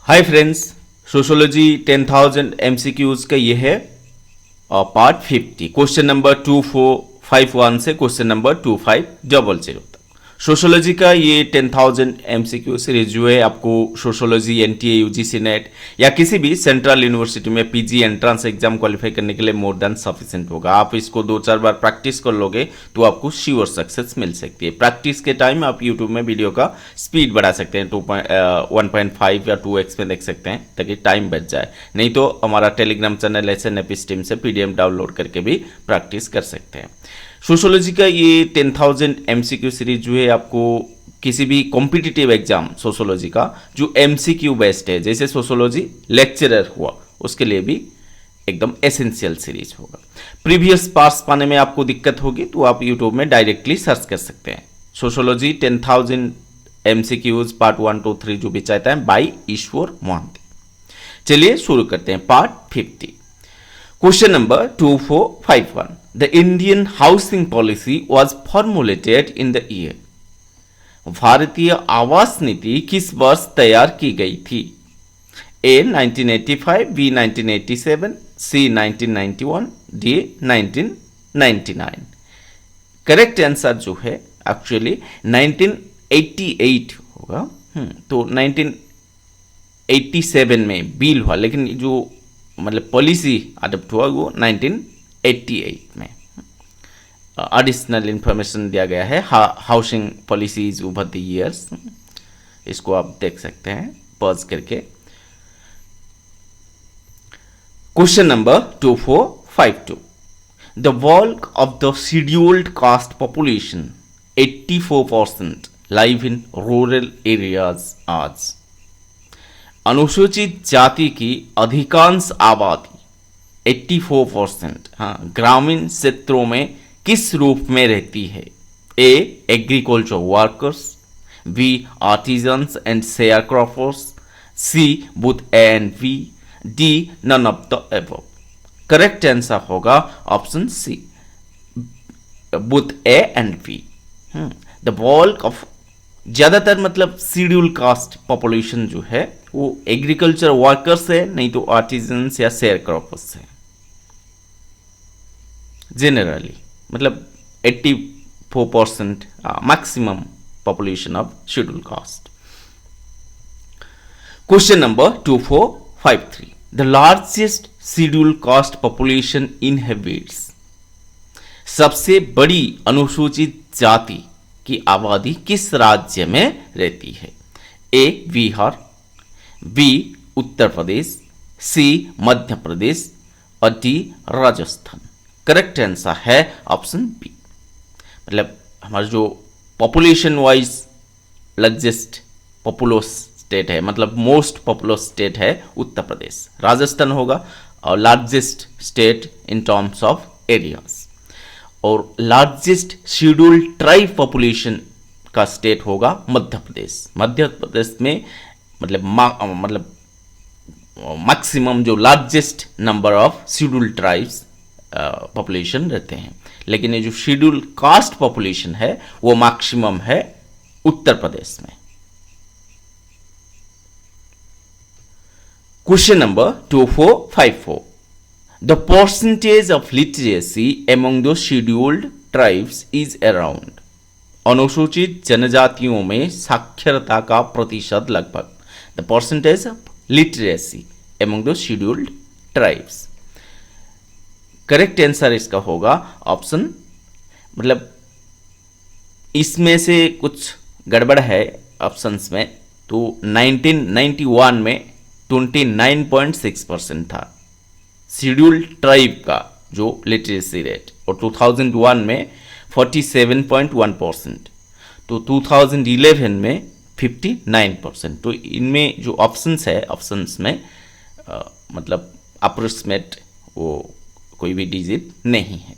Hi friends, sociology 10,000 MCQs का ये है पार्ट 50। क्वेश्चन नंबर 2451 से क्वेश्चन नंबर 2500 तक सोशोलॉजी का ये 10,000 एमसीक्यू सीरीज जो है आपको सोशोलॉजी एनटीए यूजीसी नेट या किसी भी सेंट्रल यूनिवर्सिटी में पीजी एंट्रेंस एग्जाम क्वालिफाई करने के लिए मोर देन सफिशिएंट होगा। आप इसको 2-4 बार प्रैक्टिस कर लोगे तो आपको श्योर सक्सेस मिल सकती है। प्रैक्टिस के टाइम आप यूट्यूब में वीडियो का स्पीड बढ़ा सकते हैं, 1.5 या 2x में देख सकते हैं ताकि टाइम बच जाए। नहीं तो हमारा टेलीग्राम चैनल SNAP स्ट्रीम से पीडीएफ डाउनलोड करके भी प्रैक्टिस कर सकते हैं। सोशोलॉजी का ये 10,000 एमसीक्यू सीरीज जो है आपको किसी भी कॉम्पिटिटिव एग्जाम सोशोलॉजी का जो एमसीक्यू बेस्ड है, जैसे सोशोलॉजी लेक्चरर हुआ, उसके लिए भी एकदम एसेंशियल सीरीज होगा। प्रीवियस पार्ट्स पाने में आपको दिक्कत होगी तो आप यूट्यूब में डायरेक्टली सर्च कर सकते हैं सोशोलॉजी 10,000 एमसीक्यूज पार्ट 1, 2, 3 जो भी चाहता है बाई ईश्वर मोहंती। चलिए शुरू करते हैं part 50। Question number 2451। The Indian housing policy was formulated in the year। भारतीय आवास नीति किस वर्ष तैयार की गई थी? A 1985, B 1987, C 1991, D 1999। Correct answer जो है एक्चुअली 1988 होगा। तो 1987 में बिल हुआ, लेकिन जो मतलब पॉलिसी अडॉप्ट हुआ वो 1988 में। एडिशनल इंफॉर्मेशन दिया गया है housing policies over the years, इसको आप देख सकते हैं पॉज करके। Question number 2452। The bulk of the scheduled caste population 84% live in rural areas आज। अनुसूचित जाति की अधिकांश आबादी 84% ग्रामीण क्षेत्रों में किस रूप में रहती है? A agriculture workers, B artisans and sharecroppers, C both A and B, D none of the above. Correct answer होगा option C, both A and B. The bulk of ज्यादातर मतलब शेड्यूल कास्ट पॉपुलेशन जो है वो agriculture workers है, नहीं तो artisans या शेयर क्रॉपर्स है। जनरली मतलब 84% maximum population of schedule caste. Question number 2453। The largest schedule caste population inhabits. सबसे बड़ी अनुसूचित जाति की आबादी किस राज्य में रहती है? ए बिहार, बी उत्तर प्रदेश, सी मध्य प्रदेश और डी राजस्थान। करेक्ट आंसर है ऑप्शन बी। मतलब हमारा जो population wise largest populous state है, मतलब मोस्ट पॉपुलस स्टेट है उत्तर प्रदेश, राजस्थान होगा और largest state in terms of areas. और लार्जेस्ट शेड्यूल्ड ट्राइब पॉपुलेशन का स्टेट होगा मध्य प्रदेश। मध्य प्रदेश में मतलब मैक्सिमम जो largest number of scheduled tribes population रहते हैं, लेकिन ये जो शेड्यूल्ड कास्ट पॉपुलेशन है वो मैक्सिमम है उत्तर प्रदेश में। Question number 2454। The percentage of literacy among the scheduled tribes is around। अनुसूचित जनजातियों में साक्षरता का प्रतिशत लगभग। The percentage of literacy among the scheduled tribes। Correct answer इसका होगा ऑप्शन, मतलब इसमें से कुछ गड़बड़ है ऑप्शंस में। तो 1991 में 29.6% था शेड्यूल्ड ट्राइब का जो लिटरेसी रेट, और 2001 में 47.1%, तो 2011 में 59%। तो इनमें जो ऑप्शंस है, ऑप्शंस में मतलब अप्रोक्सीमेट वो कोई भी डिजिट नहीं है।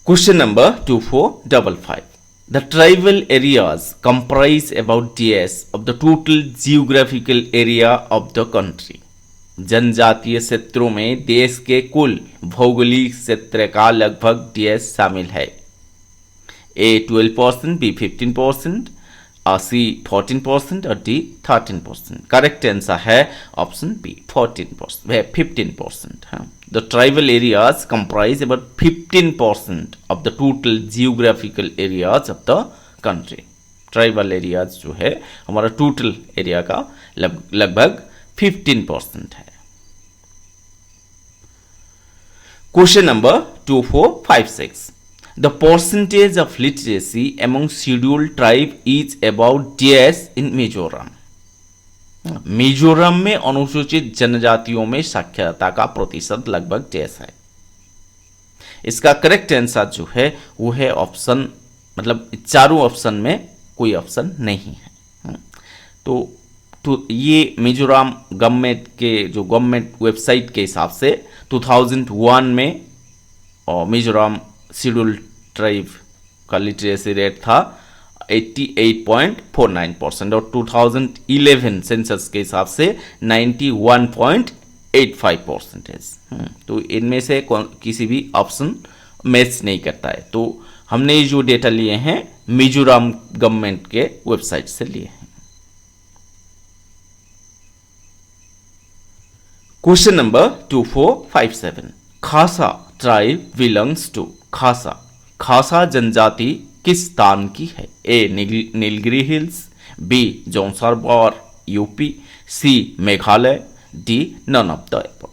Question number 2455। The tribal areas comprise about DS of the total geographical area of the country। जनजातीय क्षेत्रों में देश के कुल भौगोलिक क्षेत्र का लगभग DS शामिल है। A 12%, B 15%, सी 14% और डी 13%। करेक्ट आंसर है option B 14%, 15%। The tribal areas comprise about 15% of the total geographical areas of the country। Tribal areas जो है हमारा टोटल एरिया का लगभग 15% है। Question number 2456, the percentage of literacy among scheduled tribe is about dash in Mizoram. Mizoram में अनुसूचित जनजातियों में साक्षरता का प्रतिशत लगभग डैश है। इसका करेक्ट आंसर जो है वो है ऑप्शन, मतलब चारों ऑप्शन में कोई ऑप्शन नहीं है। तो ये मिजोरम गवर्नमेंट के जो गवर्नमेंट वेबसाइट के हिसाब से 2001 में मिजोरम शेड्यूल्ड ट्राइब का लिटरेसी रेट था 88.49% और 2011 सेंसस के हिसाब से 91.85%। तो इनमें से किसी भी ऑप्शन मैच नहीं करता है। तो हमने ये जो डेटा लिए हैं मिजोरम गवर्नमेंट के वेबसाइट से लिए हैं। क्वेश्चन नंबर 2457, खासा ट्राइब बिलोंग्स टू। खासा जनजाति किस स्थान की है? A Nilgiri hills, B Jaunsarbawar U P, C Meghalaya, D none of the above.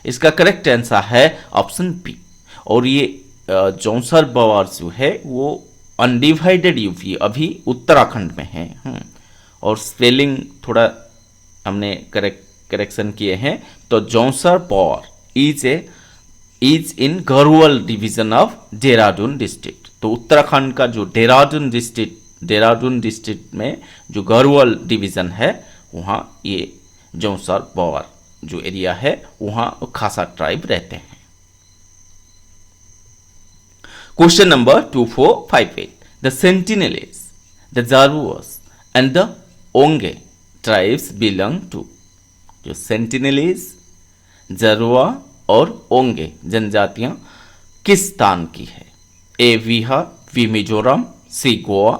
इसका करेक्ट आंसर है ऑप्शन बी। और ये जौनसरबौर जो है वो अनडिवाइडेड यूपी अभी उत्तराखंड में है। और स्पेलिंग थोड़ा हमने करेक्शन किए हैं। तो Jaunsarbawar is in Garhwal division of Dehradun district. तो उत्तराखंड का जो देहरादून डिस्ट्रिक्ट में जो गढ़वाल डिवीजन है वहाँ ये जौनसरबौर जो एरिया है वहाँ खासा ट्राइब रहते हैं। Question number 2458, the Sentinelese, the Jarawas and the Onge tribes belong to. जो सेंटिनेलीज, जारवा और ओंगे जनजातियां किस स्थान की है? A Bihar, B Mizoram, C Goa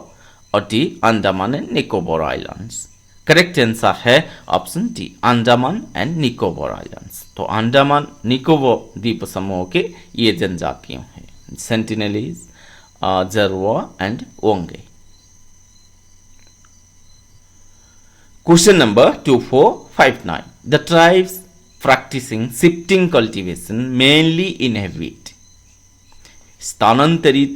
और D Andaman and Nicobar islands. Correct answer है option D Andaman and Nicobar islands. तो अंडमान निकोबार द्वीप समूह के ये जनजातियां हैं, Sentinelese, Jarawa and Onge. Question number 2459, the tribes practicing shifting cultivation mainly inhabit। स्थानांतरित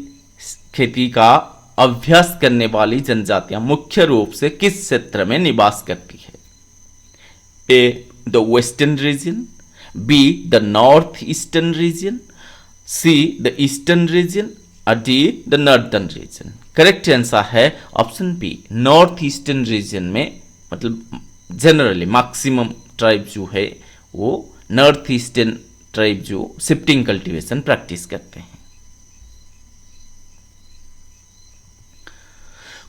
खेती का अभ्यास करने वाली जनजातियां मुख्य रूप से किस क्षेत्र में निवास करती है? A the western region, B the north eastern region, C the eastern region और D the northern region. Correct answer है option B north eastern region में, मतलब जनरली मैक्सिमम ट्राइब जो है वो नॉर्थ ईस्टर्न ट्राइब जो शिफ्टिंग कल्टीवेशन प्रैक्टिस करते हैं।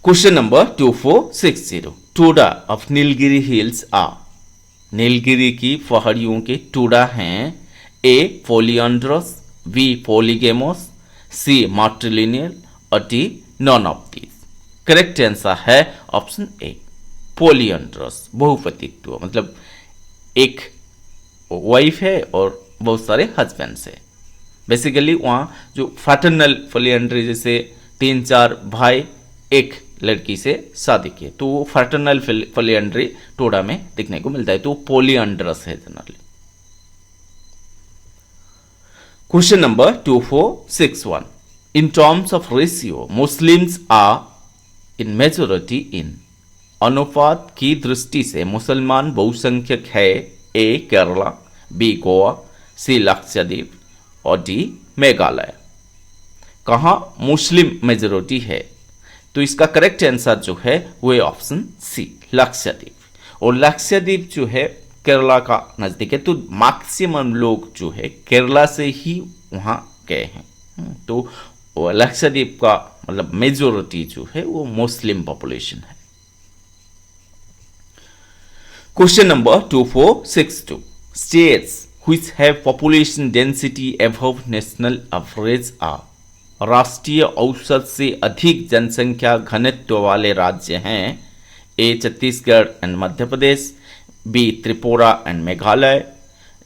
Question number 2460, Toda of Nilgiri hills are. Nilgiri की पहाड़ियों के टोडा हैं ए पॉलीएंड्रस, बी पॉलीगेमस, सी मैट्रिलिनियल और D none of these. Correct answer है ऑप्शन ए पॉलीएंड्रस, बहुपतित्व, मतलब एक वाइफ है और बहुत सारे हस्बैंड्स है। बेसिकली वहाँ जो फ्रैटर्नल पॉलीएंड्री, जैसे 3-4 भाई एक लड़की से शादी किए, तो वो फ्रैटर्नल पॉलीएंड्री टोडा में देखने को मिलता है, तो पॉलीएंड्रस है generally. Question number 2461, in terms of ratio Muslims are in majority in. अनुपात की दृष्टि से मुसलमान बहुसंख्यक है A Kerala, B Goa, C Lakshadweep और डी मेघालय। कहाँ मुस्लिम मेजोरिटी है? तो इसका करेक्ट आंसर जो है वो है ऑप्शन सी लक्षद्वीप। और लक्षद्वीप जो है केरला का नजदीक है, तो मैक्सिमम लोग जो है केरला से ही वहाँ गए हैं। तो लक्षद्वीप का मतलब मेजोरिटी जो है वो मुस्लिम पॉपुलेशन है। Question number 2462, states which have population density above national average are। राष्ट्रीय औसत से अधिक जनसंख्या घनत्व वाले राज्य हैं? A Chhattisgarh and Madhya Pradesh, B Tripura and Meghalaya,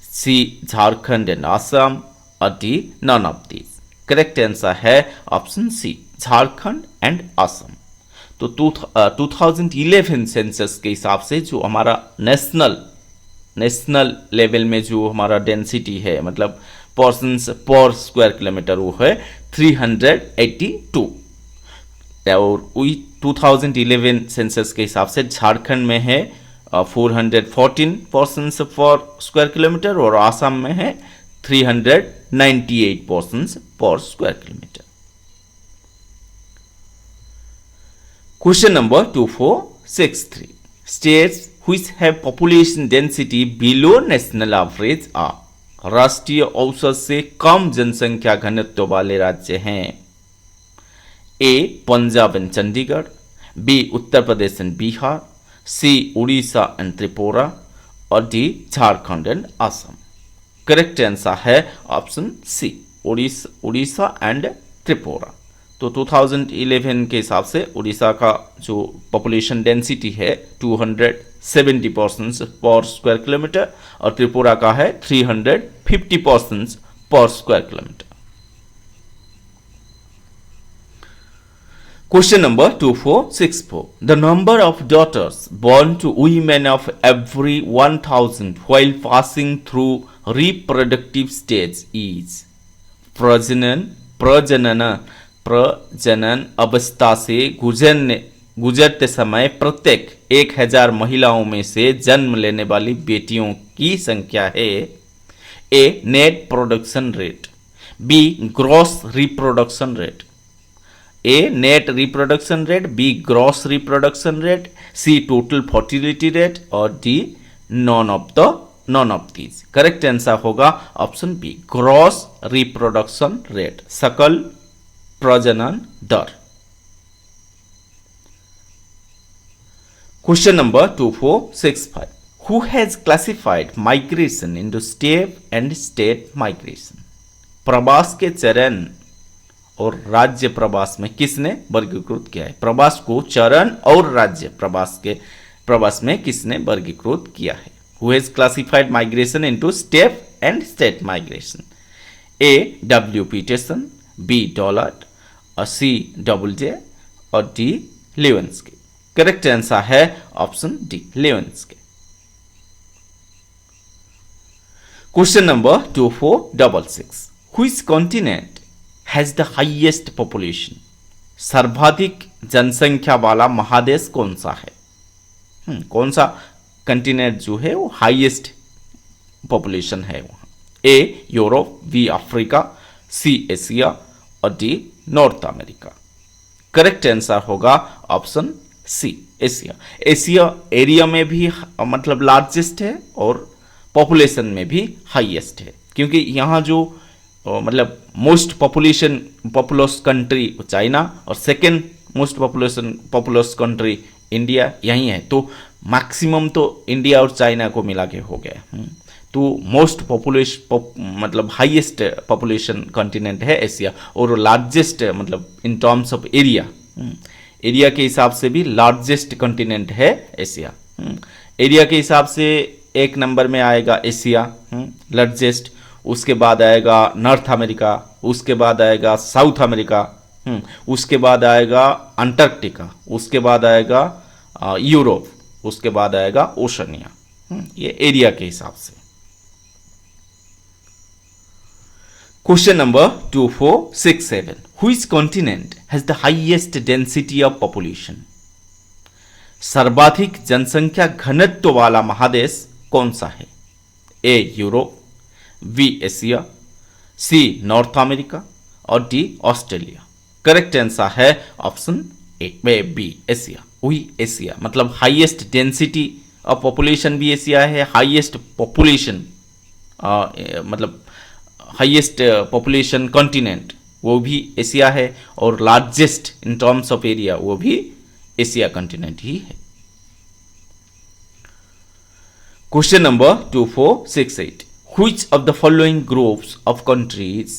C Jharkhand and Assam, और D none of these. Correct answer है option C, Jharkhand and Assam. तो 2011 सेंसस के हिसाब से जो हमारा नेशनल लेवल में जो हमारा डेंसिटी है, मतलब पर्सन्स पर स्क्वायर किलोमीटर, वो है 382। और 2011 सेंसस के हिसाब से झारखंड में है 414 पर्सन्स पर स्क्वायर किलोमीटर और आसाम में है 398 persons per square kilometre. Question number 2463, states which have population density below national average are। राष्ट्रीय औसत से कम जनसंख्या घनत्व वाले राज्य हैं? A Punjab and Chandigarh, B Uttar Pradesh and Bihar, C Orissa and Tripura, और D Jharkhand and Assam. Correct answer है option C, Orissa and Tripura. तो 2011 के हिसाब से उड़ीसा का जो पॉपुलेशन डेंसिटी है 270 पर्सन्स पर स्क्वायर किलोमीटर और त्रिपुरा का है 350 persons per square kilometre. Question number 2464, the number of daughters born to women of every 1000 while passing through reproductive stage is। प्रजनन अवस्था से गुजरते समय प्रत्येक 1000 महिलाओं में से जन्म लेने वाली बेटियों की संख्या है? A net production rate, B gross reproduction rate, A net reproduction rate, B gross reproduction rate, C total fertility rate, और D none of these. Correct answer होगा option B, gross reproduction rate, सकल प्रजनन दर। Question number 2465, who has classified migration into step and state migration. प्रवास के चरण और राज्य प्रवास में किसने वर्गीकृत किया है? प्रवास को चरण और राज्य प्रवास में किसने वर्गीकृत किया है? Who has classified migration into step and state migration? A W Petersen, B Dollard, और सी डबलजे, और डी लेवेंस्की। करेक्ट आंसर है option D, Levensky. Question number 2466, which continent has the highest population. सर्वाधिक जनसंख्या वाला महादेश कौन सा है? कौन सा कंटिनेंट जो है वो हाईएस्ट पॉपुलेशन है वहां? A Europe, B Africa, C Asia, और D north America. Correct answer होगा option C, Asia. Asia area में भी मतलब लार्जेस्ट है और पॉपुलेशन में भी हाईएस्ट है, क्योंकि यहाँ जो मतलब मोस्ट पॉपुलस कंट्री चाइना और second most populous country India यही है। तो मैक्सिमम तो इंडिया और चाइना को मिला के हो गया। तो मोस्ट मतलब हाईएस्ट पॉपुलेशन कॉन्टिनेंट है एशिया, और लार्जेस्ट मतलब इन टर्म्स ऑफ एरिया के हिसाब से भी लार्जेस्ट कॉन्टिनेंट है एशिया। एरिया के हिसाब से एक नंबर में आएगा एशिया लार्जेस्ट, उसके बाद आएगा नॉर्थ अमेरिका, उसके बाद आएगा साउथ अमेरिका, उसके बाद आएगा अंटार्कटिका, उसके बाद आएगा यूरोप, उसके बाद आएगा ओशनिया। ये एरिया के हिसाब से। Question number 2467, which continent has the highest density of population. सर्वाधिक जनसंख्या घनत्व वाला महादेश कौन सा है? ए यूरोप, बी एशिया, सी नॉर्थ अमेरिका, और डी ऑस्ट्रेलिया। करेक्ट आंसर है ऑप्शन ए, बी एशिया। वही एशिया मतलब हाईएस्ट डेंसिटी ऑफ पॉपुलेशन भी एशिया है, हाईएस्ट पॉपुलेशन मतलब हाईएस्ट पॉपुलेशन कॉन्टिनेंट वो भी एशिया है, और largest in terms of area वो भी एशिया कॉन्टिनेंट ही है। Question number 2468, which of the following groups of countries,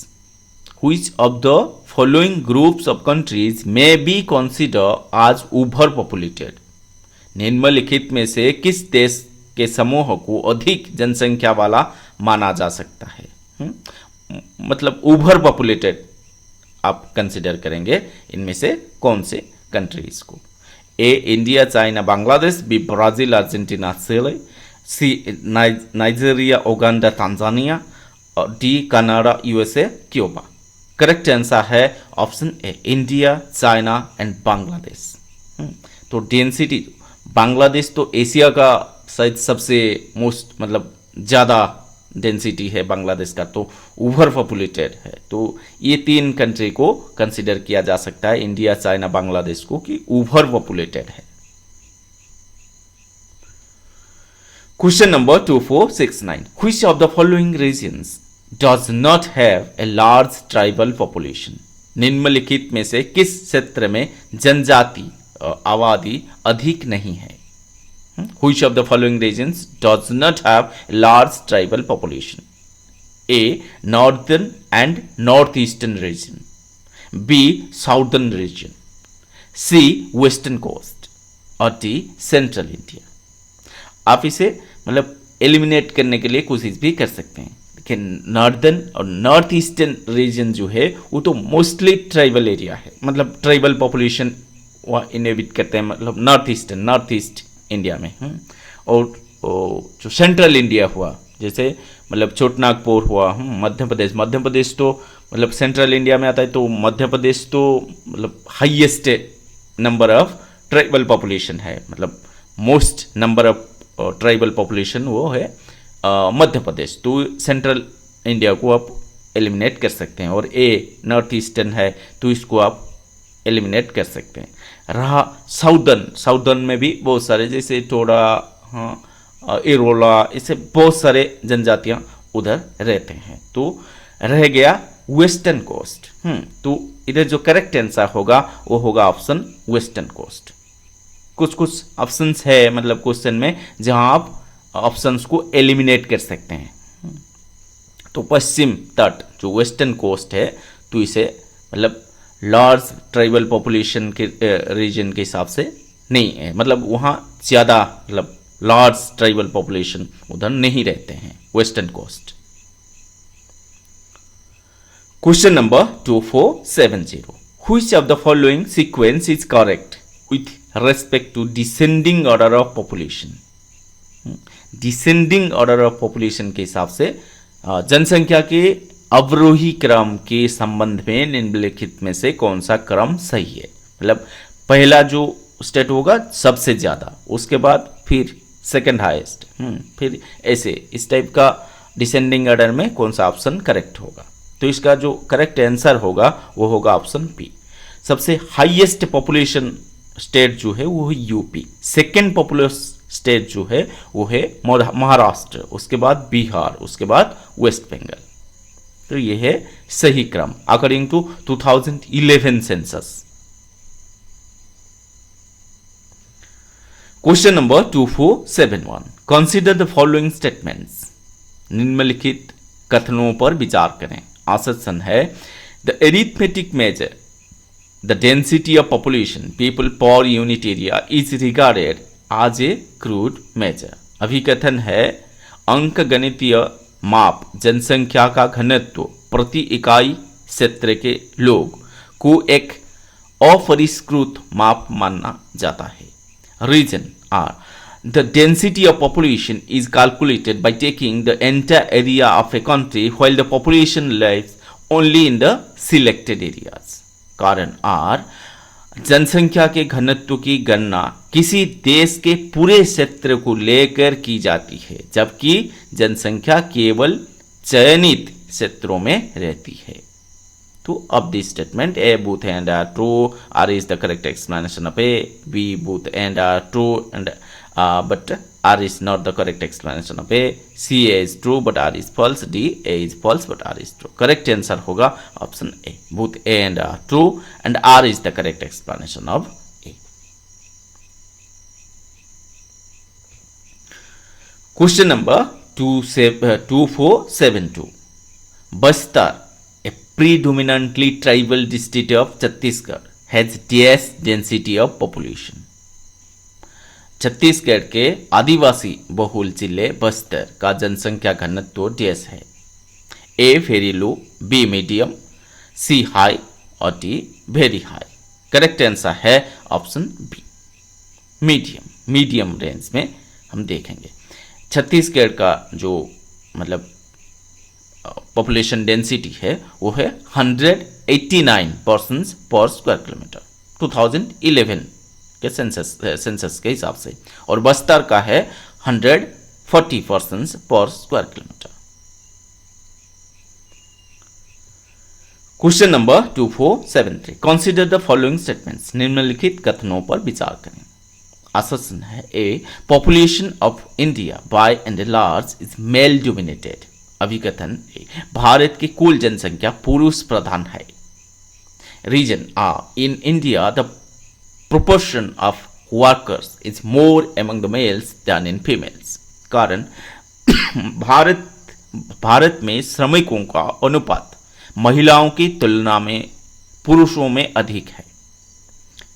which of the following groups of countries may be considered as over populated. निम्नलिखित में से किस देश के समूह को अधिक जनसंख्या वाला माना जा सकता है? मतलब ओवर पॉपुलेटेड आप कंसिडर करेंगे इनमें से कौन से कंट्रीज को? A India, China, Bangladesh, B Brazil, Argentina, Chile, C Nigeria, Uganda, Tanzania, और D Canada, USA, Cuba. Correct answer है option A, India, China and Bangladesh. तो डेंसिटी बांग्लादेश तो एशिया का शायद सबसे मोस्ट मतलब ज़्यादा डेंसिटी है बांग्लादेश का, तो ओवर पॉपुलेटेड है। तो ये तीन कंट्री को कंसिडर किया जा सकता है, इंडिया, चाइना, बांग्लादेश को, कि ओवर पॉपुलेटेड है। Question number 2469, which of the following regions does not have a large tribal population? निम्नलिखित में से किस क्षेत्र में जनजाति आबादी अधिक नहीं है? Which of the following regions does not have a large tribal population? A. Northern and northeastern region. B. Southern region. C. Western coast. और D. Central India. आप इसे मतलब एलिमिनेट करने के लिए कोशिश भी कर सकते हैं, लेकिन नॉर्दर्न और नॉर्थ ईस्टर्न रीजन जो है वो तो मोस्टली ट्राइबल एरिया है, मतलब ट्राइबल पॉपुलेशन वह इनहेबिट करते हैं, मतलब नॉर्थ ईस्ट इंडिया में। और जो सेंट्रल इंडिया हुआ, जैसे मतलब छोटनागपुर हुआ, मध्य प्रदेश तो मतलब सेंट्रल इंडिया में आता है, तो मध्य प्रदेश तो मतलब highest number of tribal population है, मतलब most number of tribal population वो है मध्य प्रदेश। तो सेंट्रल इंडिया को आप एलिमिनेट कर सकते हैं, और ए नॉर्थ ईस्टर्न है तो इसको आप एलिमिनेट कर सकते हैं। रहा साउदर्न में भी बहुत सारे, जैसे टोडा, इरोला, ऐसे बहुत सारे जनजातियां उधर रहते हैं। तो रह गया वेस्टर्न कोस्ट। तो इधर जो करेक्ट आंसर होगा वो होगा ऑप्शन वेस्टर्न कोस्ट। कुछ ऑप्शंस है मतलब क्वेश्चन में जहां आप ऑप्शंस को एलिमिनेट कर सकते हैं। तो पश्चिम तट जो वेस्टर्न कोस्ट है, तो इसे मतलब लार्ज ट्राइबल पॉपुलेशन के रीजन के हिसाब से नहीं है, मतलब वहाँ ज़्यादा मतलब लार्ज ट्राइबल पॉपुलेशन उधर नहीं रहते हैं, western coast. Question number 2470, which of the following sequence is correct with respect to descending order of population? Descending order of population के हिसाब से जनसंख्या के अवरोही क्रम के संबंध में निम्नलिखित में से कौन सा क्रम सही है? मतलब पहला जो स्टेट होगा सबसे ज़्यादा, उसके बाद फिर सेकंड हाईएस्ट, फिर ऐसे इस टाइप का डिसेंडिंग ऑर्डर में कौन सा ऑप्शन करेक्ट होगा? तो इसका जो करेक्ट आंसर होगा वो होगा ऑप्शन बी। सबसे हाईएस्ट पॉपुलेशन स्टेट जो है वो है यूपी, सेकेंड पॉपुलर स्टेट जो है वो है महाराष्ट्र, उसके बाद बिहार, उसके बाद वेस्ट बंगाल। तो ये है सही क्रम according to 2011 census. Question number 2471, consider the following statements. निम्नलिखित कथनों पर विचार करें। आसवन है the arithmetic measure the density of population people per unit area is regarded as a crude measure. अभिकथन है अंक गणितीय माप जनसंख्या का घनत्व प्रति इकाई क्षेत्र के लोग को एक अपरिष्कृत माप माना जाता है। Reason R the density of population is calculated by taking the entire area of a country while the population lives only in the selected areas. कारण आर जनसंख्या के घनत्व की गणना किसी देश के पूरे क्षेत्र को लेकर की जाती है, जबकि जनसंख्या केवल चयनित क्षेत्रों में रहती है। तो अब this statement A both and are true, R is the correct explanation of A, B both and are true and but R is not the correct explanation of A, C A is true but R is false, D A is false but R is true। Correct answer होगा option A, both A and are true and R is the correct explanation of A। Question number 2472, Bastar a predominantly tribal district of Chhattisgarh has dash density of population. Chhattisgarh के आदिवासी बहुल जिले बस्तर का जनसंख्या घनत्व dash है। A very low, B medium, C high और D very high. Correct answer है option B, medium. Medium range में हम देखेंगे। छत्तीसगढ़ का जो मतलब पॉपुलेशन डेंसिटी है वो है 189 पर्सन्स पर स्क्वायर किलोमीटर 2011 के सेंसस के हिसाब से, और बस्तर का है 140 persons per square kilometre. Question number 2473, consider the following statements. निम्नलिखित कथनों पर विचार करें। आश्वासन है A, population of India by and large is male dominated. अभिकथन ए, भारत की कुल जनसंख्या पुरुष प्रधान है। Reason R, in India the proportion of workers is more among the males than in females. कारण भारत में श्रमिकों का अनुपात महिलाओं की तुलना में पुरुषों में अधिक है।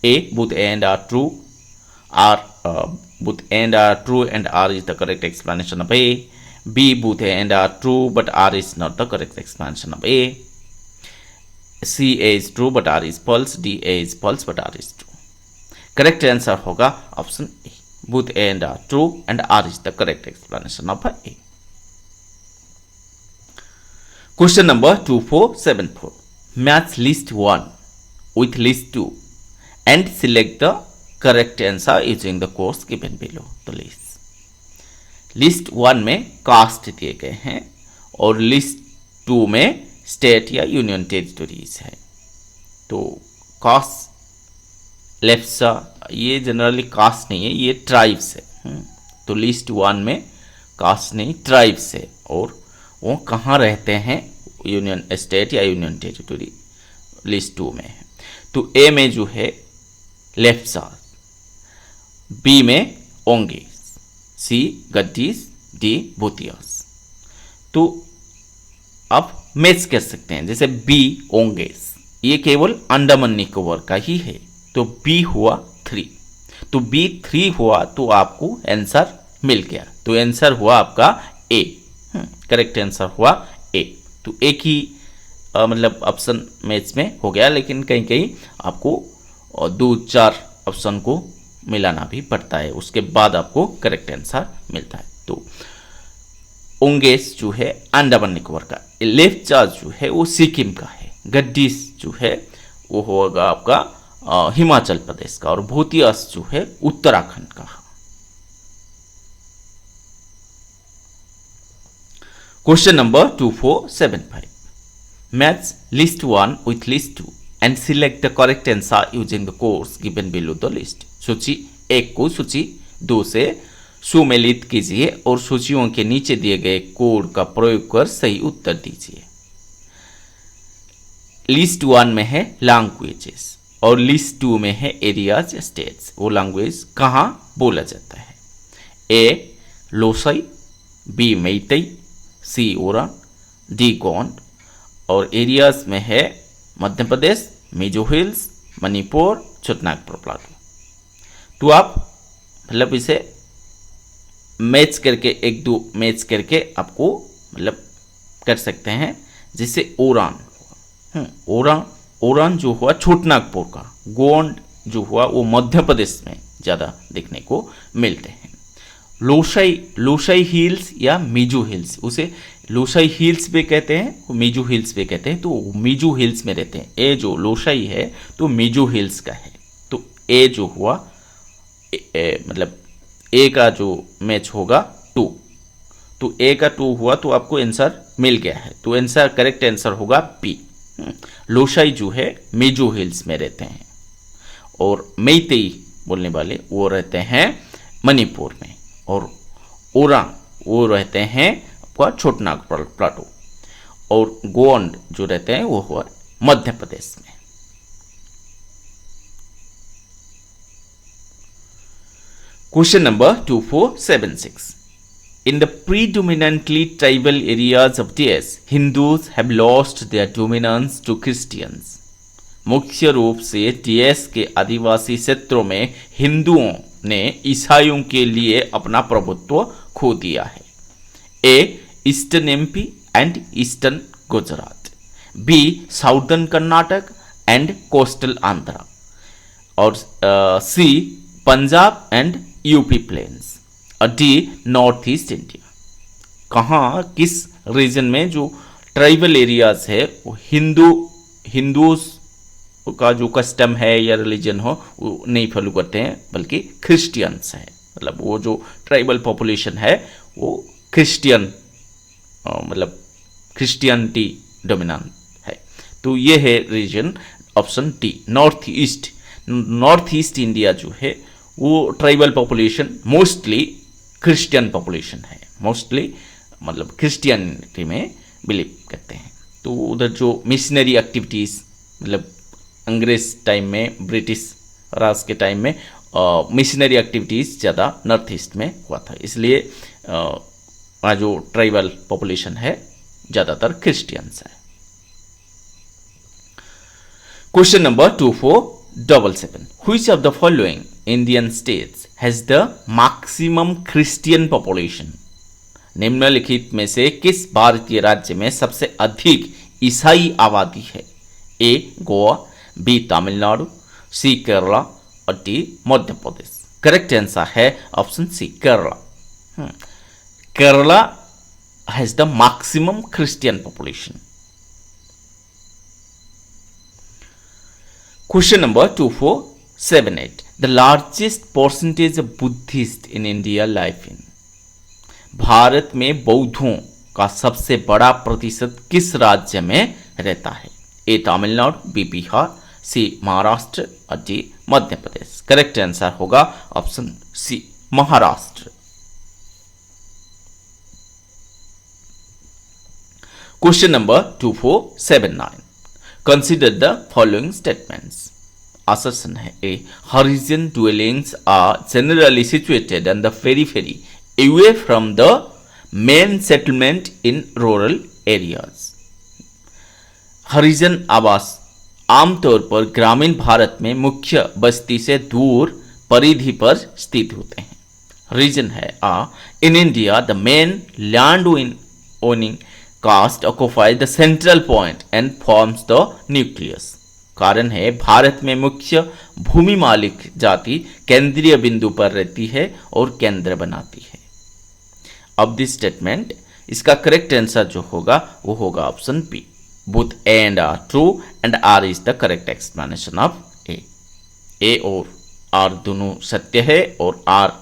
ए, both and are true, both and are true and R is the correct explanation of A. B, both and are true but R is not the correct explanation of A. C, A is true but R is false. D, A is false but R is true. Correct answer होगा option A. Both and are true and R is the correct explanation of A. Question number 2474. Match list 1 with list 2 and select the correct answer using the course given below. तो list 1 में cast दिए गए हैं और list 2 में state या union territories है। तो कास्ट लेफ्ट सा, ये जनरली कास्ट नहीं है, ये ट्राइब्स है। तो लिस्ट 1 में कास्ट नहीं, ट्राइब्स है, और वो कहाँ रहते हैं, यूनियन स्टेट या यूनियन टेरिटरी लिस्ट 2 में है। तो ए में जो है लेफ्ट साइड, बी में ओंगेस, सी गद्दीस, डी भूतियास। तो आप मैच कर सकते हैं, जैसे बी ओंगेस, ये केवल अंडमान निकोबार का ही है, तो बी हुआ 3, तो बी 3 हुआ तो आपको आंसर मिल गया, तो आंसर हुआ आपका ए। करेक्ट आंसर हुआ ए। तो एक ही मतलब ऑप्शन मैच में हो गया, लेकिन कहीं कहीं आपको 2-4 ऑप्शन को मिलाना भी पड़ता है, उसके बाद आपको करेक्ट आंसर मिलता है। तो ओंगेस जो है अंडमान निकोबार का, लेफ्ट चार्ज जो है वो सिक्किम का है, गद्दीस जो है वो होगा आपका हिमाचल प्रदेश का, और भूतियास जो है उत्तराखंड का। Question number 2475, match list 1 with list 2 and select the correct answer using the course given below the list. सूची 1 को सूची 2 से सुमेलित कीजिए और सूचियों के नीचे दिए गए कोड का प्रयोग कर सही उत्तर दीजिए। लिस्ट 1 में है लैंग्वेजेस और लिस्ट 2 में है एरियाज स्टेट्स। वो लैंग्वेज कहाँ बोला जाता है? ए लोसाई, बी मैतेई, सी ओरान, डी गोंड, और एरियाज में है मध्य प्रदेश, मिजो हिल्स, मणिपुर, छोटानागपुर प्लाटू। तो आप मतलब इसे मैच करके 1-2 मैच करके आपको मतलब कर सकते हैं, जिससे ओरान ओरान जो हुआ छोटानागपुर का, गोंड जो हुआ वो मध्य प्रदेश में ज़्यादा देखने को मिलते हैं। लोसाई हिल्स या मिजो हिल्स, उसे लोसाई हिल्स भी कहते हैं, मिजो हिल्स भी कहते हैं, तो मिजो हिल्स में रहते हैं। ए जो लोसाई है तो मिजो हिल्स का है, तो ए जो हुआ मतलब ए का जो मैच होगा 2, तो ए का 2 हुआ तो आपको आंसर मिल गया है, तो आंसर करेक्ट आंसर होगा बी। लोसाई जो है मिजो हिल्स में रहते हैं, और मैतेई बोलने वाले वो रहते हैं मणिपुर में, और ओरांग वो रहते हैं आपका छोटानागपुर प्लाटू, और गोंड जो रहते हैं वो हुआ मध्य प्रदेश में। Question number 2476, In the predominantly tribal areas of DS, Hindus have lost their dominance to Christians. मुख्य रूप से DS के आदिवासी क्षेत्रों में हिंदुओं ने ईसाइयों के लिए अपना प्रभुत्व खो दिया है. A. Eastern MP and Eastern Gujarat. B. Southern Karnataka and Coastal Andhra. और C. Punjab and UP plains. और डी नॉर्थ ईस्ट इंडिया. कहाँ किस रीजन में जो ट्राइबल एरियाज है वो हिंदूज का जो कस्टम है या रिलीजन हो वो नहीं फॉलो करते हैं, बल्कि क्रिश्चियंस है. मतलब वो जो ट्राइबल पॉपुलेशन है वो क्रिश्चियन मतलब क्रिश्चियनिटी डोमिनेंट है. तो ये है region option D north east. North east India जो है वो tribal population mostly Christian population है. मोस्टली मतलब क्रिश्चियनिटी में बिलीव करते हैं. तो उधर जो मिशनरी एक्टिविटीज़ मतलब अंग्रेज टाइम में ब्रिटिश राज के टाइम में मिशनरी एक्टिविटीज़ ज़्यादा नॉर्थ ईस्ट में हुआ था, इसलिए वहाँ जो ट्राइबल पॉपुलेशन है ज़्यादातर क्रिश्चियंस है. Question number 2477. Which of the following Indian states has the maximum Christian population? निम्नलिखित में से किस भारतीय राज्य में सबसे अधिक ईसाई आबादी है? A Goa, B Tamil Nadu, C Kerala और D Madhya Pradesh. Correct answer है option C Kerala. Kerala has the maximum Christian population. Question number 2478. The largest percentage of Buddhists in India live in. Bharat में बौद्धों का सबसे बड़ा प्रतिशत किस राज्य में रहता है? A Tamil Nadu, B Bihar, C Maharashtra और D Madhya Pradesh. Correct answer होगा option C Maharashtra. Question number 2479. Consider the following statements. Assertion है A. Horizon dwellings are generally situated on the periphery away from the main settlement in rural areas. हरिजन आवास आमतौर पर ग्रामीण भारत में मुख्य बस्ती से दूर परिधि पर स्थित होते हैं. रीजन है A. In India, the main land owning caste occupy the central point and forms the nucleus. कारण है भारत में मुख्य भूमि मालिक जाति केंद्रीय बिंदु पर रहती है और केंद्र बनाती है. अब दिस स्टेटमेंट इसका करेक्ट आंसर जो होगा वो होगा option B. Both A and R true and R is the correct explanation of A. A और आर दोनों सत्य है और आर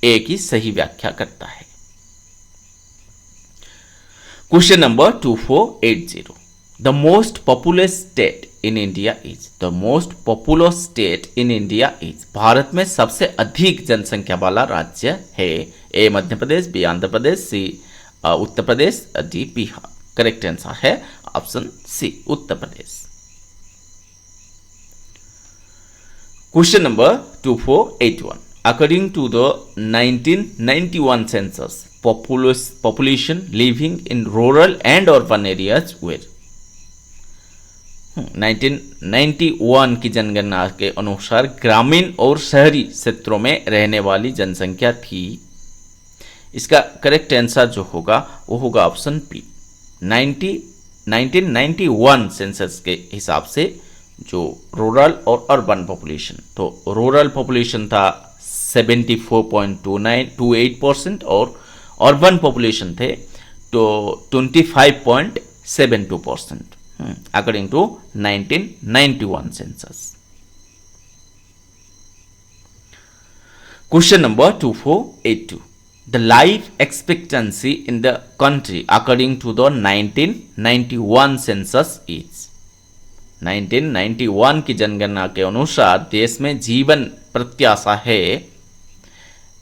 ए की सही व्याख्या करता है. Question number 2480. The most populous state in India is. The most populous state in India is. Bharat में सबसे अधिक जनसंख्या वाला राज्य है. A Madhya Pradesh, B Andhra Pradesh, C Uttar Pradesh, D Bihar. Correct answer है option C Uttar Pradesh. Question number 2481. According to the 1991 census, population living in rural and urban areas were. 1991 की जनगणना के अनुसार ग्रामीण और शहरी क्षेत्रों में रहने वाली जनसंख्या थी. इसका करेक्ट आंसर जो होगा वो होगा ऑप्शन बी. 1991 सेंसस के हिसाब से जो रूरल और अर्बन पॉपुलेशन, तो रूरल पॉपुलेशन था 74.28% और अर्बन पॉपुलेशन थे तो 25.72% according to 1991 census. Question number 2482. The life expectancy in the country according to the 1991 census is. 1991 की जनगणना के अनुसार देश में जीवन प्रत्याशा है.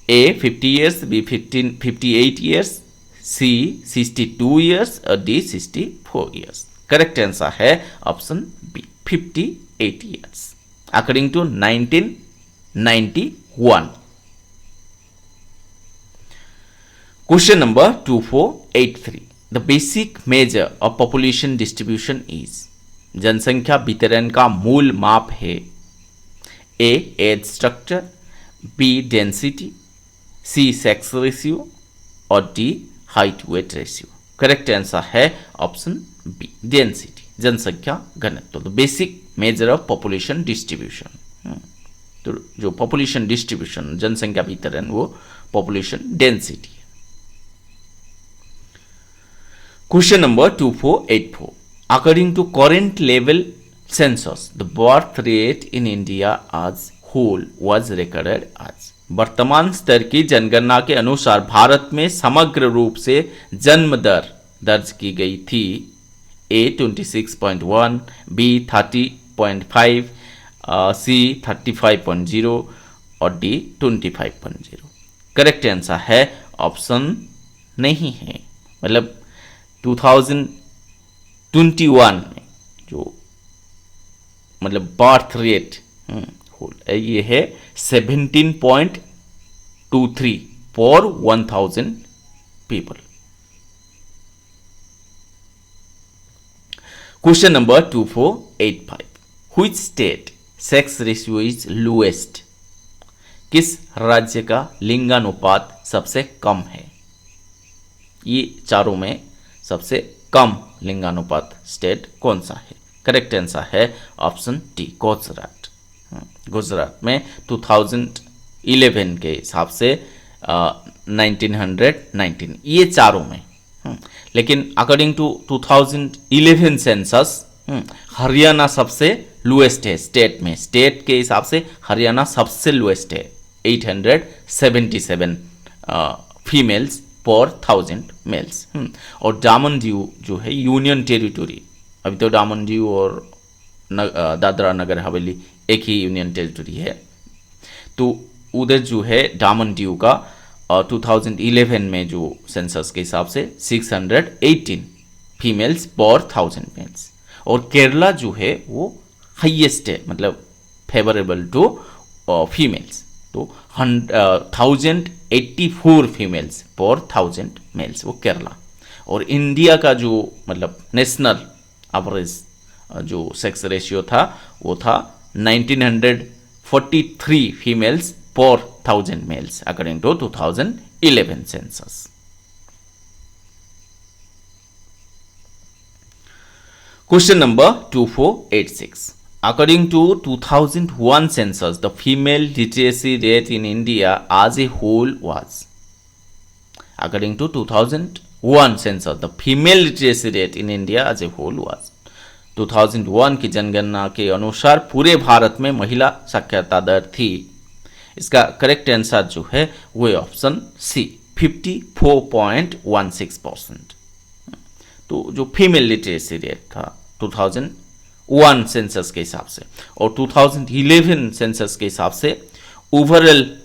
A 50 years, B 58 years, C 62 years और डी 64 ईयर्स. करेक्ट आंसर है option B 58 years according to 1991. Question number 2483, the basic measure of population distribution is, जनसंख्या वितरण का मूल माप है A age structure, B density, C sex ratio और D height weight ratio. Correct answer है option B density, जनसंख्या घनत्व। तो basic measure of population distribution, तो जो पॉपुलेशन डिस्ट्रीब्यूशन जनसंख्या वितरण वो पॉपुलेशन डेंसिटी है। Question number 2484, according to current level census the birth rate in India as whole was recorded as. वर्तमान स्तर की जनगणना के अनुसार भारत में समग्र रूप से जन्म दर दर्ज की गई थी ए 26.1, बी 30.5, सी 35.0 और डी 25.0। करेक्ट आंसर है ऑप्शन नहीं है, मतलब 2021 में जो मतलब बर्थ रेट ये है 17.23 for 1000 people। Question number 2485, which state sex ratio is lowest? किस राज्य का लिंगानुपात सबसे कम है? ये चारों में सबसे कम लिंगानुपात स्टेट कौन सा है? करेक्ट आंसर है ऑप्शन डी गुजरात। गुजरात में 2011 के हिसाब से 1919, ये चारों में। लेकिन अकॉर्डिंग टू 2011 सेंसस हरियाणा सबसे लोएस्ट है स्टेट में। स्टेट के हिसाब से हरियाणा सबसे लोएस्ट है, 877 फीमेल्स पर 1000 मेल्स। और दामन दीव जो है यूनियन टेरिटोरी, अभी तो दामन दीव और दादरा नगर हवेली एक ही यूनियन टेरिटरी है, तो उधर जो है दामन दीव का 2011 में जो सेंसस के हिसाब से 618 फीमेल्स पर 1000 मेल्स। और केरला जो है वो हाईएस्ट है, मतलब फेवरेबल टू फीमेल्स, तो 1084 फीमेल्स पर 1000 मेल्स वो केरला। और इंडिया का जो मतलब नेशनल एवरेज जो सेक्स रेशियो था वो था 1943 females per 1000 males according to 2011 census. Question number 2486, according to 2001 census the female literacy rate in India as a whole was, according to 2001 census the female literacy rate in India as a whole was, 2001 की जनगणना के अनुसार पूरे भारत में महिला साक्षरता दर थी। इसका करेक्ट आंसर जो है वो ऑप्शन सी 54.16%। तो जो फीमेल लिटरेसी रेट था 2001 सेंसस के हिसाब से और 2011 सेंसस के हिसाब से ओवरऑल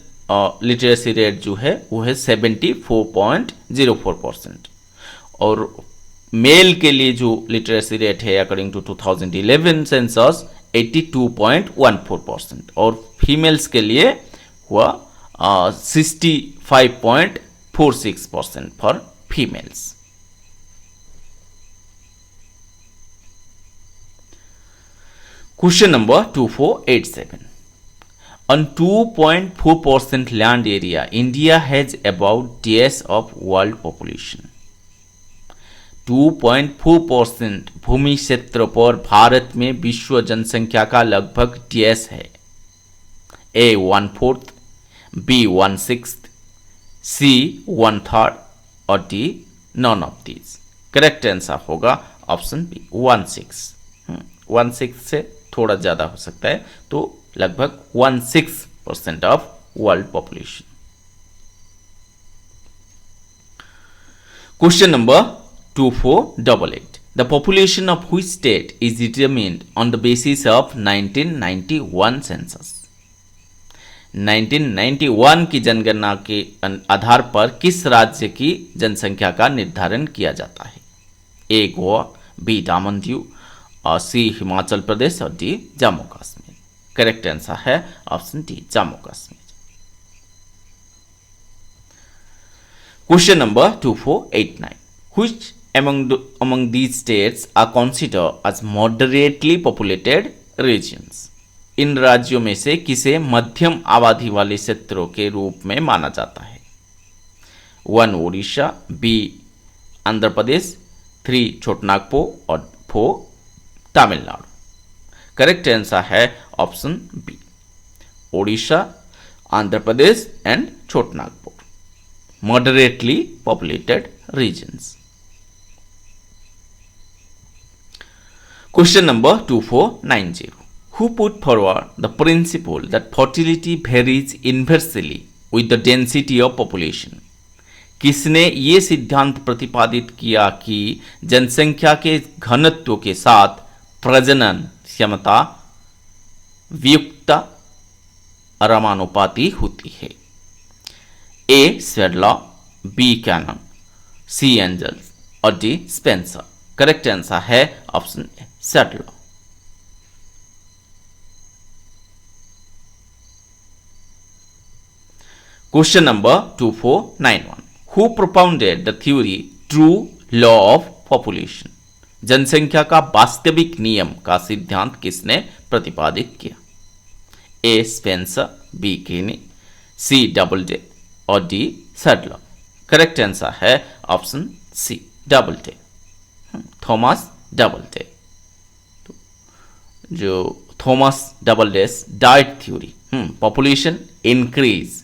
लिटरेसी रेट जो है वो है 74.04%। और मेल के लिए जो लिटरेसी रेट है अकॉर्डिंग टू 2011 सेंसस 82.14% और फीमेल्स के लिए हुआ 65.46% for females. Question number 2487. On 2.4% land area, India has about dash of world population. 2.4% भूमि क्षेत्र पर भारत में विश्व जनसंख्या का लगभग डैश है। A 1/4, B 1/6, C 1/3 और D none of these। Correct answer होगा ऑप्शन बी 1/6। 1/6 से थोड़ा ज़्यादा हो सकता है, तो लगभग 1/6% of world population. Question number 2488, the population of which state is determined on the basis of 1991 census. 1991 की जनगणना के आधार पर किस राज्य की जनसंख्या का निर्धारण किया जाता है? ए गोवा, बी दामन दीव, सी हिमाचल प्रदेश और D Jammu Kashmir. Correct answer है option D Jammu Kashmir. Question number 2489. Which among these states are considered as moderately populated regions? इन राज्यों में से किसे मध्यम आबादी वाले क्षेत्रों के रूप में माना जाता है? 1 ओडिशा, बी आंध्र प्रदेश, 3 छोटनागपुर और 4 तमिलनाडु। करेक्ट आंसर है option B, Odisha, Andhra Pradesh and Chotanagpur, moderately populated regions. Question number 2490. Who put forward the principle that fertility varies inversely with the density of population? किसने ये सिद्धांत प्रतिपादित किया कि जनसंख्या के घनत्व के साथ प्रजनन क्षमता व्युत्क्रम समानुपाती होती है? ए स्वेडलॉ, बी कैनन, सी एंजल्स और डी स्पेंसर। करेक्ट आंसर है ऑप्शन ए स्वेडलॉ। Question number 2491. Who propounded the theory true law of population? जनसंख्या का वास्तविक नियम का सिद्धांत किसने प्रतिपादित किया? ए Spencer, B Kenny, C Doubleday और डी सैडलर। करेक्ट आंसर है option C Doubleday, Thomas Doubleday. जो Thomas Doubleday's diet theory, population increase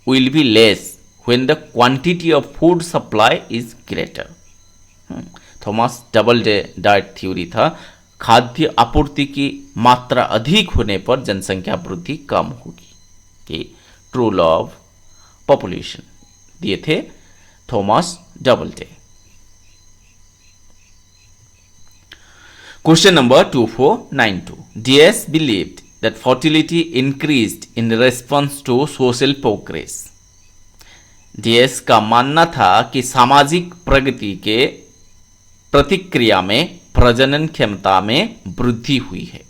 will be less when the quantity of food supply is greater. Thomas Doubleday diet theory था खाद्य आपूर्ति की मात्रा अधिक होने पर जनसंख्या वृद्धि कम होगी। ये ट्रू लॉ ऑफ पॉपुलेशन दिए थे Thomas Doubleday. Question number 2492. DS believed that fertility increased in response to social progress. DS का मानना था कि सामाजिक प्रगति के प्रतिक्रिया में प्रजनन क्षमता में वृद्धि हुई है।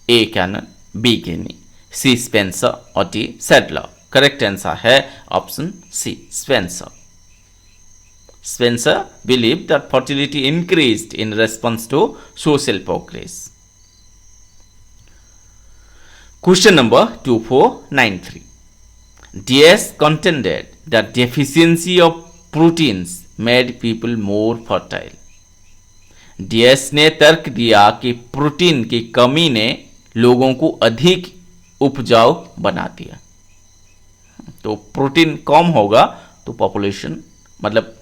ए Cannon, B Kenny, C Spencer और डी सैडलर। करेक्ट आंसर है option C Spencer. Spencer believed that fertility increased in response to social progress. Question number 2493. DS contended that deficiency of proteins made people more fertile. DS ने तर्क दिया कि protein की कमी ने लोगों को अधिक उपजाऊ बना दिया। तो प्रोटीन कम होगा तो पॉपुलेशन मतलब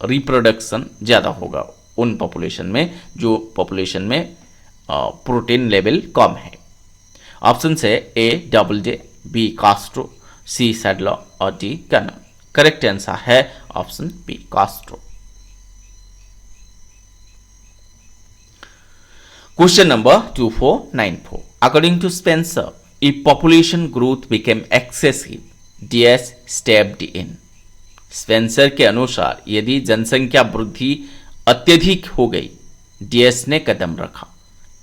रिप्रोडक्शन ज़्यादा होगा उन पॉपुलेशन में जो पॉपुलेशन में प्रोटीन लेवल कम है। ऑप्शन है A Doubleday, B Castro, C Sadler और डी कैनन। करेक्ट आंसर है option B Castro. Question number 2494. According to Spencer, if population growth became excessive, DS stepped in. Spencer के अनुसार यदि जनसंख्या वृद्धि अत्यधिक हो गई, डीएस ने कदम रखा।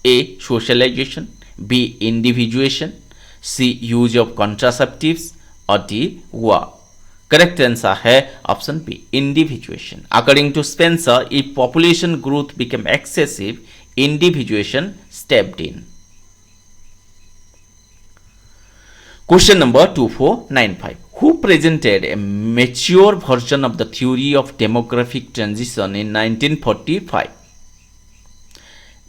A socialization, B individuation, C use of contraceptives और डी वॉर। करेक्ट आंसर है option B individuation. According to Spencer, if population growth became excessive, individuation stepped in. Question number 2495. Who presented a mature version of the theory of demographic transition in 1945?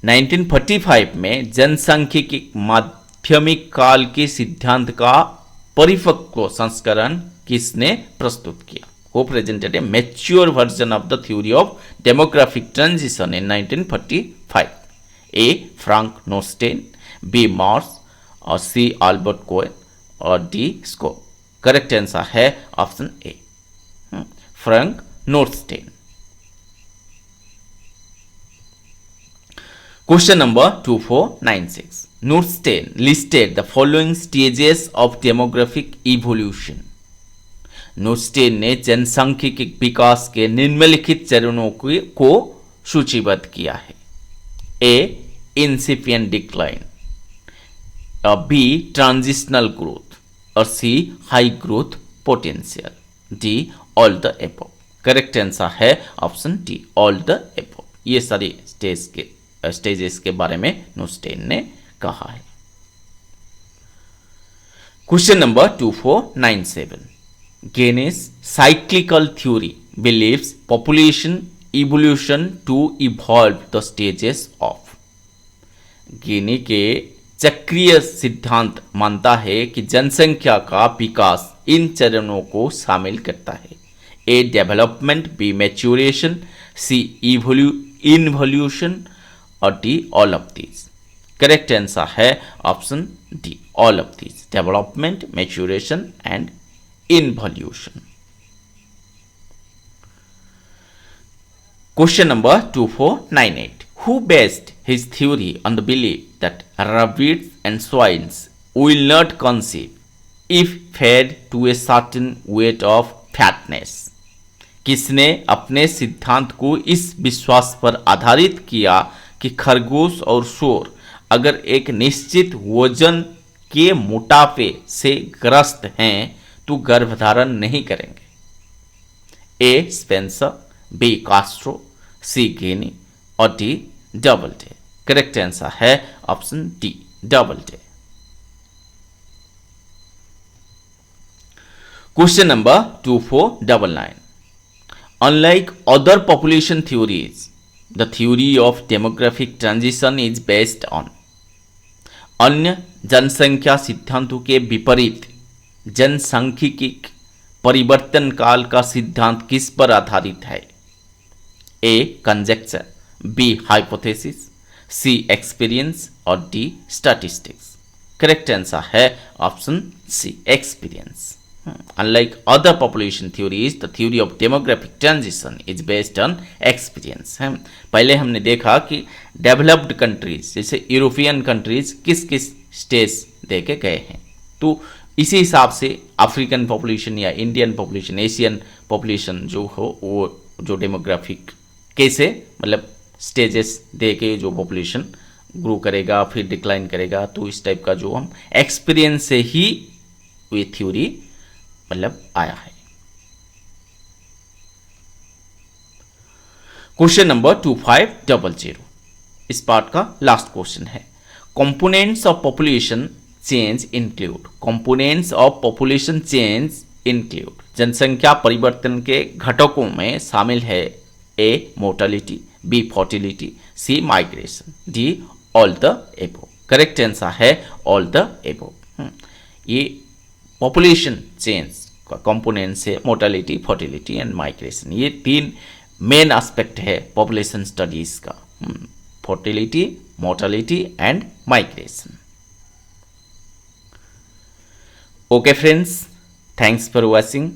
1945 में जनसांख्यिकी माध्यमिक काल के सिद्धांत का परिपक्व संस्करण किसने प्रस्तुत किया? Who presented a mature version of the theory of demographic transition in 1945? A. Frank Notestein, B. Marx और C. अल्बर्ट कोएन और D. स्कोप। करेक्ट आंसर है option A Frank Notestein. Question number 2496. Notestein listed the following stages of demographic evolution. Notestein ने जनसांख्यिकी विकास के निम्नलिखित चरणों को सूचीबद्ध किया है। A incipient decline, B transitional growth और C high growth potential. D all the above. Correct answer है option D all the above. ये सारी स्टेजेस के बारे में न्यूस्टेन ने कहा है। Question number 2497, Gaines's cyclical theory believes population evolution to evolve the stages of। गिनी के चक्रीय सिद्धांत मानता है कि जनसंख्या का विकास इन चरणों को शामिल करता है। A development, B maturation, C involution और D all of these. Correct answer है option D all of these, development, maturation and involution. Question number 2498, who based his theory on the belief that rabbits and swines will not conceive if fed to a certain weight of fatness। किसने अपने सिद्धांत को इस विश्वास पर आधारित किया कि खरगोश और सूअर अगर एक निश्चित वजन के मोटापे से ग्रस्त हैं तो गर्भधारण नहीं करेंगे। A Spencer, B Castro, C Gini और डी डबलडे। करेक्ट आंसर है option D Doubleday. Question number 2499, unlike other population theories the theory of demographic transition is based on. अन्य जनसंख्या सिद्धांतों के विपरीत जनसांख्यिकी परिवर्तन काल का सिद्धांत किस पर आधारित है। A conjecture, B hypothesis, C experience और डी स्टैटिस्टिक्स। करेक्ट आंसर है option C experience. Unlike other population theories, the theory of demographic transition is based on experience। पहले हमने देखा कि डेवलप्ड कंट्रीज जैसे यूरोपियन कंट्रीज किस किस स्टेज दे के गए हैं, तो इसी हिसाब से अफ्रीकन पॉपुलेशन या इंडियन पॉपुलेशन, एशियन पॉपुलेशन जो हो वो जो डेमोग्राफिक कैसे मतलब स्टेजेस दे के जो पॉपुलेशन ग्रो करेगा फिर डिक्लाइन करेगा, तो इस टाइप का जो हम एक्सपीरियंस से ही ये थ्योरी मतलब आया है। क्वेश्चन नंबर 2500, इस पार्ट का लास्ट क्वेश्चन है। Components of population change include. Components of population change include, जनसंख्या परिवर्तन के घटकों में शामिल है A mortality, B fertility, C migration, D all the above. Correct answer है ऑल द एबव। ये पॉपुलेशन चेंज का कंपोनेंट्स है मोर्टेलिटी, फर्टिलिटी एंड माइग्रेशन। ये तीन मेन एस्पेक्ट है पॉपुलेशन स्टडीज का, fertility, mortality and migration. Okay friends, thanks for watching.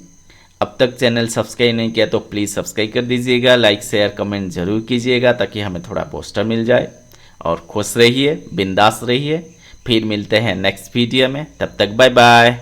अब तक चैनल सब्सक्राइब नहीं किया तो प्लीज़ सब्सक्राइब कर दीजिएगा, लाइक शेयर कमेंट जरूर कीजिएगा ताकि हमें थोड़ा पोस्टर मिल जाए। और खुश रहिए, बिंदास रहिए। फिर मिलते हैं नेक्स्ट वीडियो में, तब तक बाय बाय।